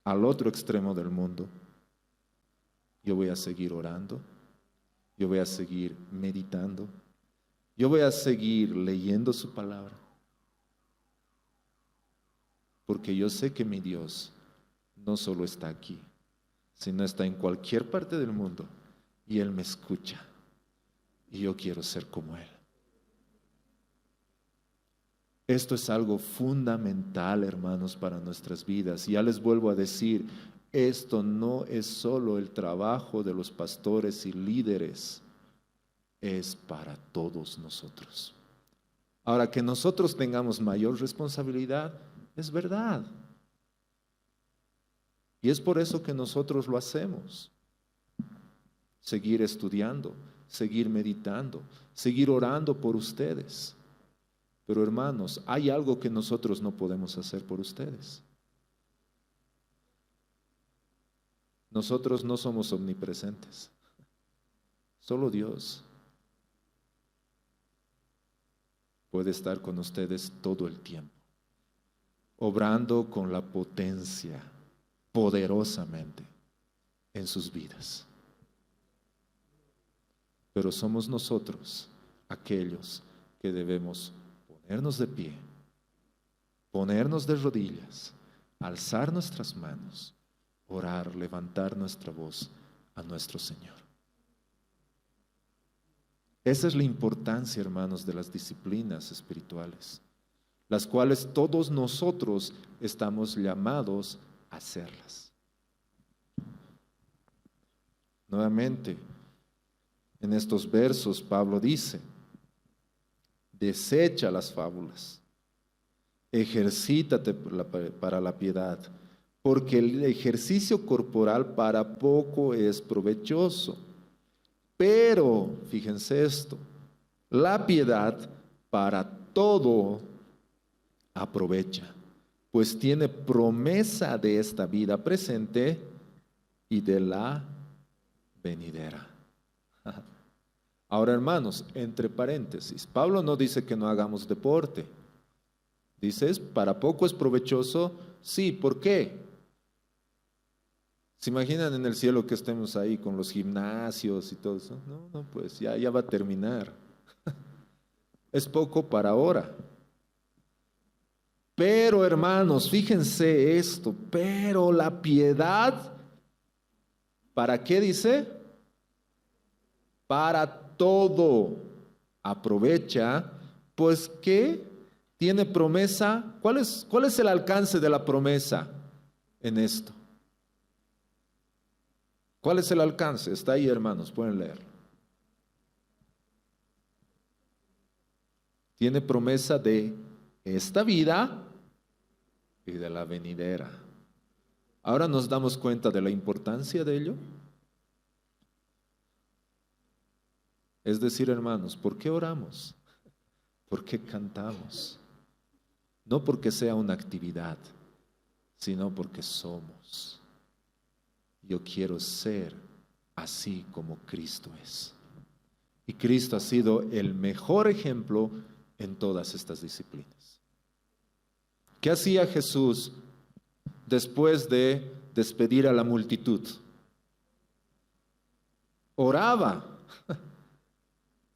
al otro extremo del mundo, yo voy a seguir orando, yo voy a seguir meditando, yo voy a seguir leyendo su palabra, porque yo sé que mi Dios no solo está aquí, sino está en cualquier parte del mundo y Él me escucha y yo quiero ser como Él. Esto es algo fundamental, hermanos, para nuestras vidas. Y ya les vuelvo a decir, esto no es solo el trabajo de los pastores y líderes, es para todos nosotros. Ahora, que nosotros tengamos mayor responsabilidad, es verdad. Y es por eso que nosotros lo hacemos. Seguir estudiando, seguir meditando, seguir orando por ustedes. Pero hermanos, hay algo que nosotros no podemos hacer por ustedes. Nosotros no somos omnipresentes. Solo Dios puede estar con ustedes todo el tiempo, obrando con la potencia, poderosamente, en sus vidas. Pero somos nosotros aquellos que debemos ponernos de pie, ponernos de rodillas, alzar nuestras manos, orar, levantar nuestra voz a nuestro Señor. Esa es la importancia, hermanos, de las disciplinas espirituales, las cuales todos nosotros estamos llamados a hacerlas. Nuevamente, en estos versos Pablo dice, desecha las fábulas, ejercítate para la piedad, porque el ejercicio corporal para poco es provechoso. Pero, fíjense esto, la piedad para todo aprovecha, pues tiene promesa de esta vida presente y de la venidera. Ahora, hermanos, entre paréntesis, Pablo no dice que no hagamos deporte. Dices, para poco es provechoso. Sí, ¿por qué? ¿Se imaginan en el cielo que estemos ahí con los gimnasios y todo eso? No, pues ya va a terminar. Es poco para ahora. Pero hermanos, fíjense esto, pero la piedad, ¿para qué dice? Para todo aprovecha, pues que tiene promesa. ¿Cuál es el alcance de la promesa en esto? ¿Cuál es el alcance? Está ahí, hermanos, pueden leerlo. Tiene promesa de esta vida y de la venidera. Ahora nos damos cuenta de la importancia de ello. Es decir, hermanos, ¿por qué oramos? ¿Por qué cantamos? No porque sea una actividad, sino porque somos. Yo quiero ser así como Cristo es. Y Cristo ha sido el mejor ejemplo en todas estas disciplinas. ¿Qué hacía Jesús después de despedir a la multitud? Oraba.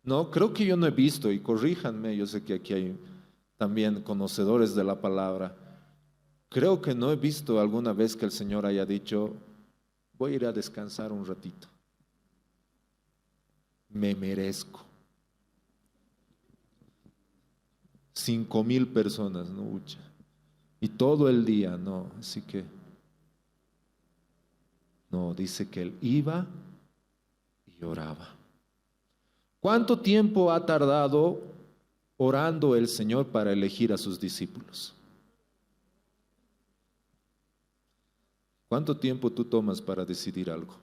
No, creo que yo no he visto, y corríjanme, yo sé que aquí hay también conocedores de la palabra. Creo que no he visto alguna vez que el Señor haya dicho, voy a ir a descansar un ratito. Me merezco. 5,000 personas, no, ucha. Y todo el día, no, así que, no, dice que él iba y oraba. ¿Cuánto tiempo ha tardado orando el Señor para elegir a sus discípulos? ¿Cuánto tiempo tú tomas para decidir algo?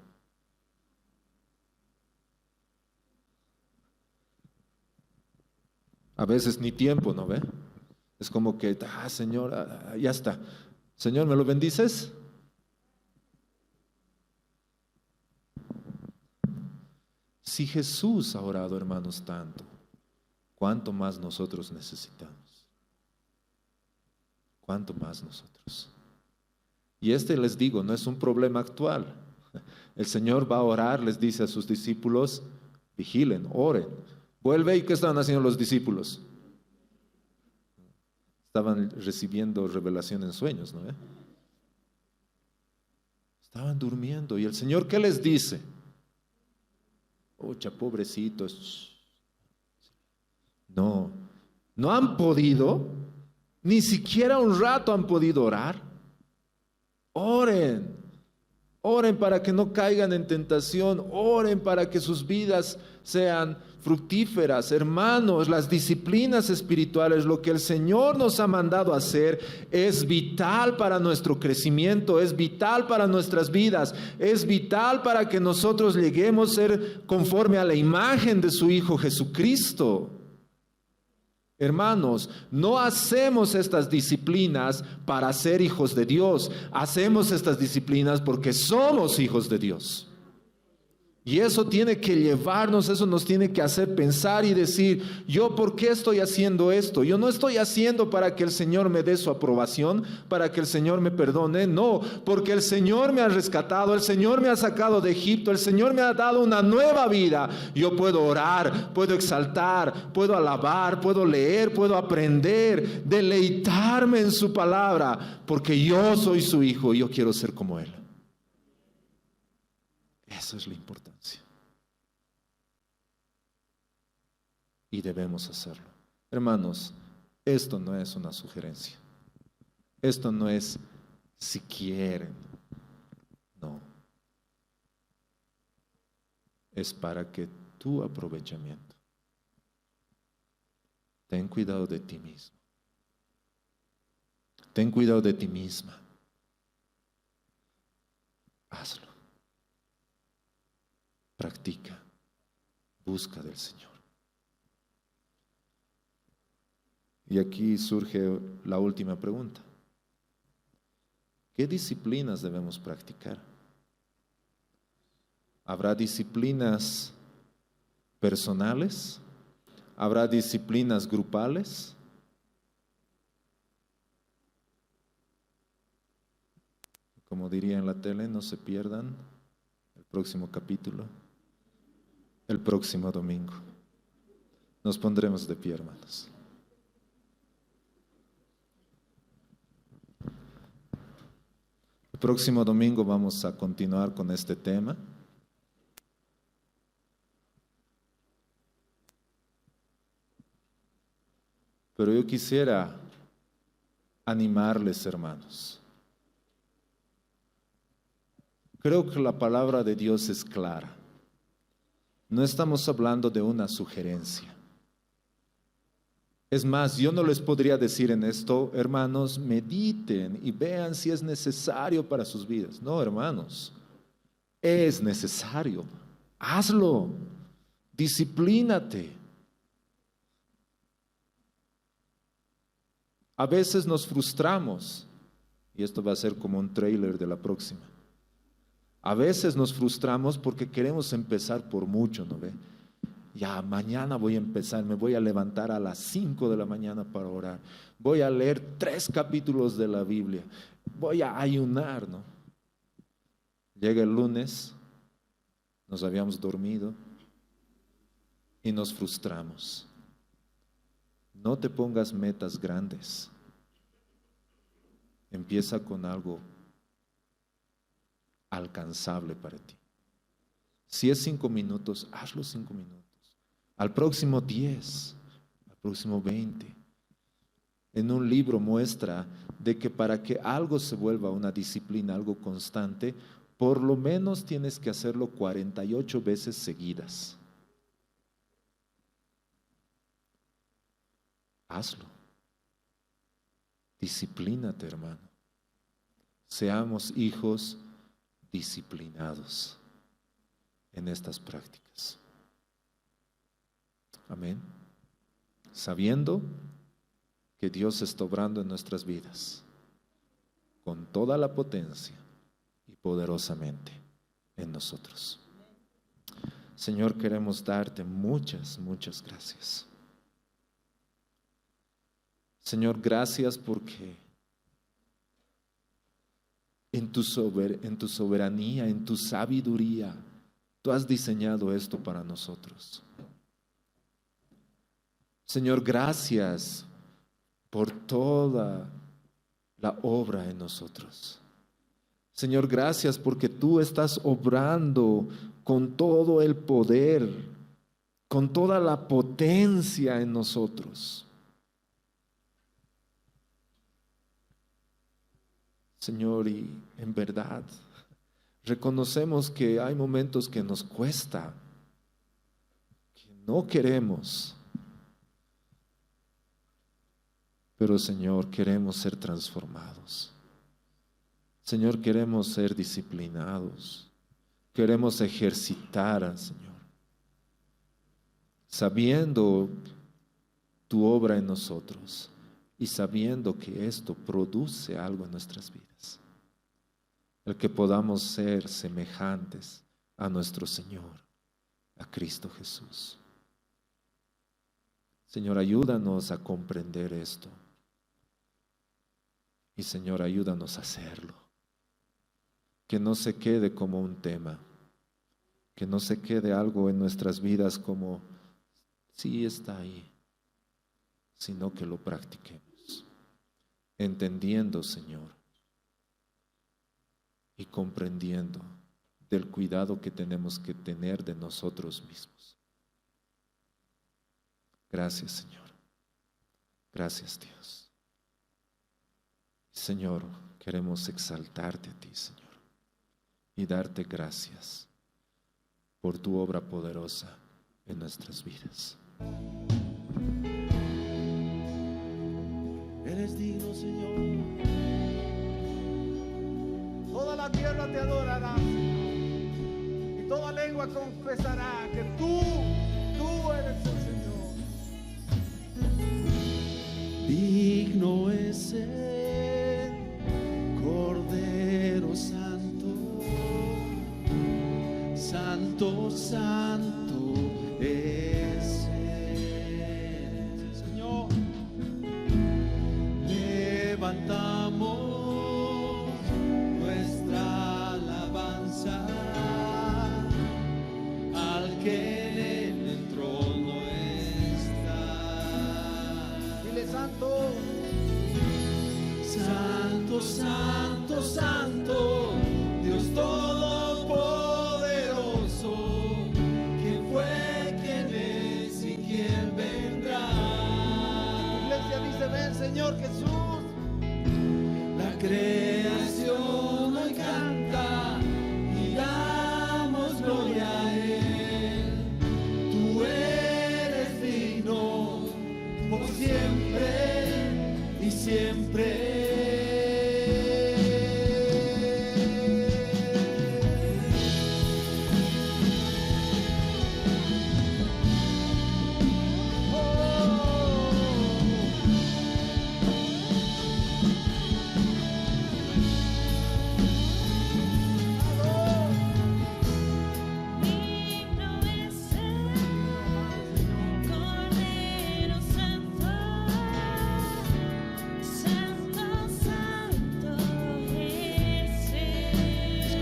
A veces ni tiempo, ¿no ve? Es como que, Señor, ya está. Señor, ¿me lo bendices? Si Jesús ha orado, hermanos, tanto, ¿cuánto más nosotros necesitamos? ¿Cuánto más nosotros? Y les digo, no es un problema actual. El Señor va a orar, les dice a sus discípulos, vigilen, oren. Vuelve, ¿y qué estaban haciendo los discípulos? Estaban recibiendo revelación en sueños, ¿no? Estaban durmiendo. ¿Y el Señor qué les dice? Ocha, pobrecitos. No han podido, ni siquiera un rato han podido orar. Oren para que no caigan en tentación, oren para que sus vidas sean fructíferas. Hermanos, las disciplinas espirituales, lo que el Señor nos ha mandado a hacer, es vital para nuestro crecimiento, es vital para nuestras vidas, es vital para que nosotros lleguemos a ser conforme a la imagen de su Hijo Jesucristo. Hermanos, no hacemos estas disciplinas para ser hijos de Dios, hacemos estas disciplinas porque somos hijos de Dios. Y eso tiene que llevarnos, eso nos tiene que hacer pensar y decir, ¿yo por qué estoy haciendo esto? Yo no estoy haciendo para que el Señor me dé su aprobación, para que el Señor me perdone, no, porque el Señor me ha rescatado, el Señor me ha sacado de Egipto, el Señor me ha dado una nueva vida. Yo puedo orar, puedo exaltar, puedo alabar, puedo leer, puedo aprender, deleitarme en su palabra, porque yo soy su hijo y yo quiero ser como Él. Esa es la importancia. Y debemos hacerlo. Hermanos, esto no es una sugerencia. Esto no es si quieren. No. Es para que tu aprovechamiento. Ten cuidado de ti mismo. Ten cuidado de ti misma. Hazlo. Practica, busca del Señor. Y aquí surge la última pregunta. ¿Qué disciplinas debemos practicar? ¿Habrá disciplinas personales? ¿Habrá disciplinas grupales? Como diría en la tele, no se pierdan el próximo capítulo, el próximo domingo. Nos pondremos de pie, hermanos. El próximo domingo vamos a continuar con este tema. Pero yo quisiera animarles, hermanos. Creo que la palabra de Dios es clara. No estamos hablando de una sugerencia. Es más, yo no les podría decir en esto, hermanos, mediten y vean si es necesario para sus vidas. No, hermanos, es necesario. Hazlo. Disciplínate. A veces nos frustramos, y esto va a ser como un tráiler de la próxima. A veces nos frustramos porque queremos empezar por mucho, ¿no ve? Ya, mañana voy a empezar, me voy a levantar a las 5 de la mañana para orar. Voy a leer 3 capítulos de la Biblia. Voy a ayunar, ¿no? Llega el lunes, nos habíamos dormido y nos frustramos. No te pongas metas grandes. Empieza con algo alcanzable para ti. Si es 5 minutos, hazlo 5 minutos. Al próximo 10, al próximo 20. En un libro muestra de que para que algo se vuelva una disciplina, algo constante, por lo menos tienes que hacerlo 48 veces seguidas. Hazlo. Disciplínate, hermano. Seamos hijos disciplinados en estas prácticas. Amén. Sabiendo que Dios está obrando en nuestras vidas con toda la potencia y poderosamente en nosotros. Señor, queremos darte muchas, muchas gracias. Señor, gracias porque en tu soberanía, en tu sabiduría, tú has diseñado esto para nosotros. Señor, gracias por toda la obra en nosotros. Señor, gracias porque tú estás obrando con todo el poder, con toda la potencia en nosotros. Señor, y en verdad reconocemos que hay momentos que nos cuesta, que no queremos. Pero Señor, queremos ser transformados. Señor, queremos ser disciplinados. Queremos ejercitar, Señor, sabiendo tu obra en nosotros y sabiendo que esto produce algo en nuestras vidas. El que podamos ser semejantes a nuestro Señor, a Cristo Jesús. Señor, ayúdanos a comprender esto. Y Señor, ayúdanos a hacerlo. Que no se quede como un tema. Que no se quede algo en nuestras vidas como, sí está ahí. Sino que lo practiquemos. Entendiendo, Señor. Y comprendiendo del cuidado que tenemos que tener de nosotros mismos. Gracias, Señor. Gracias, Dios. Señor, queremos exaltarte a ti, Señor, y darte gracias por tu obra poderosa en nuestras vidas. Eres digno, Señor. Toda la tierra te adorará, y toda lengua confesará que tú eres el Señor. Digno es el Cordero Santo, Santo, Santo es el Señor. Levantamos nuestra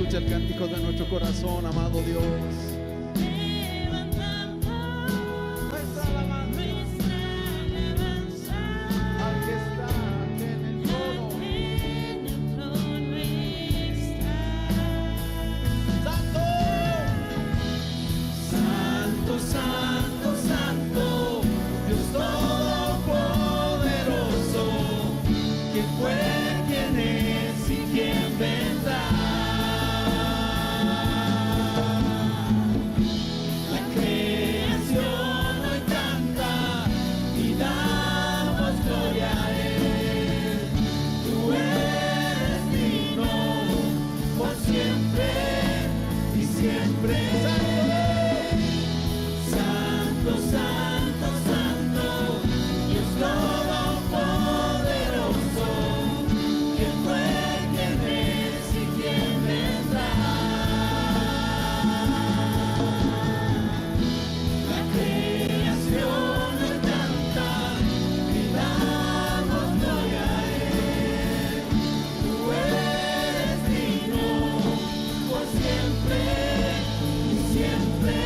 Escucha el cántico de nuestro corazón, amado Dios. Nuestra alabanza al que está en el trono. Santo, santo, santo, Dios todopoderoso, ¿quién fue, quién es y quién vendrá? La creación hoy canta y damos gloria a Él. Tú eres digno por siempre y siempre. Santo, santo, santo, Dios todopoderoso, ¿quién fue, quién es y quién vendrá? La creación hoy canta y damos gloria a Él. Tú eres digno por siempre y siempre.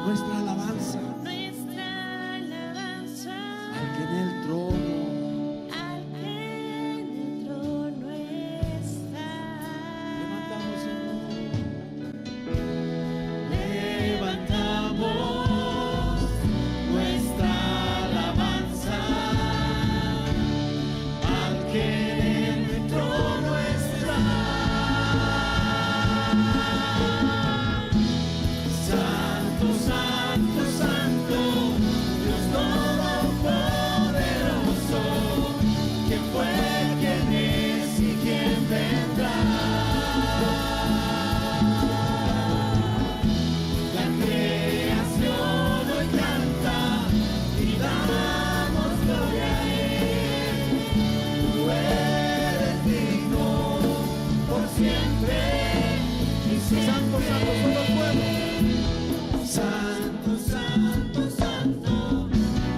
Nuestra alabanza al que en el trono. Levantamos, Señor. Levantamos nuestra alabanza al que en el trono está. Santo, santo, santo, Dios todopoderoso, ¿quién fue, quién es y quién vendrá? La creación hoy canta y damos gloria a Él. Tú eres digno por siempre y siempre. Santo, santo, solo el pueblo. Santo, santo, santo,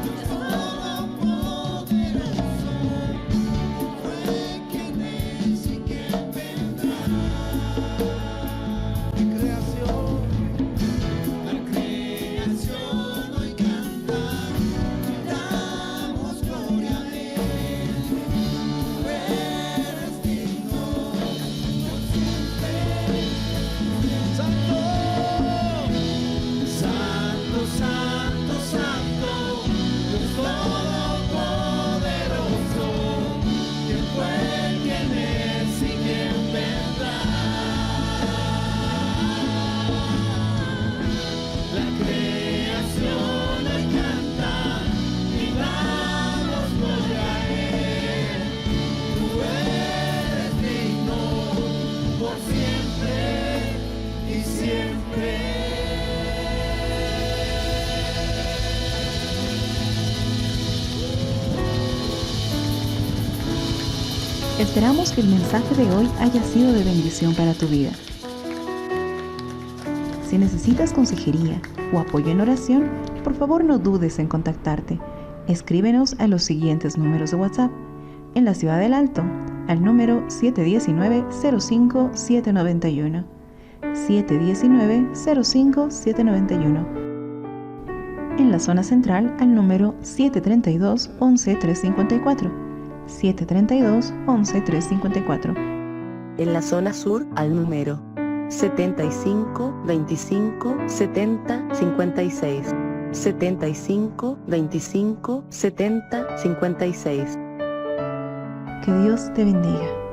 Dios todopoderoso, fue quien es y quien vendrá. La creación hoy canta y damos gloria a Él. Tú eres digno por siempre. Santo. Santo, santo, santo, Dios todopoderoso, ¿quién fue, quién es y quién vendrá? La creación hoy canta y damos gloria a Él. Tú eres digno por siempre y siempre. Esperamos que el mensaje de hoy haya sido de bendición para tu vida. Si necesitas consejería o apoyo en oración, por favor no dudes en contactarte. Escríbenos a los siguientes números de WhatsApp. En la Ciudad del Alto, al número 719-05-791. 719-05-791. En la zona central, al número 732-11-354. 732-11-354. En la zona sur, al número 75 25 70 56. 75 25 70 56. Que Dios te bendiga.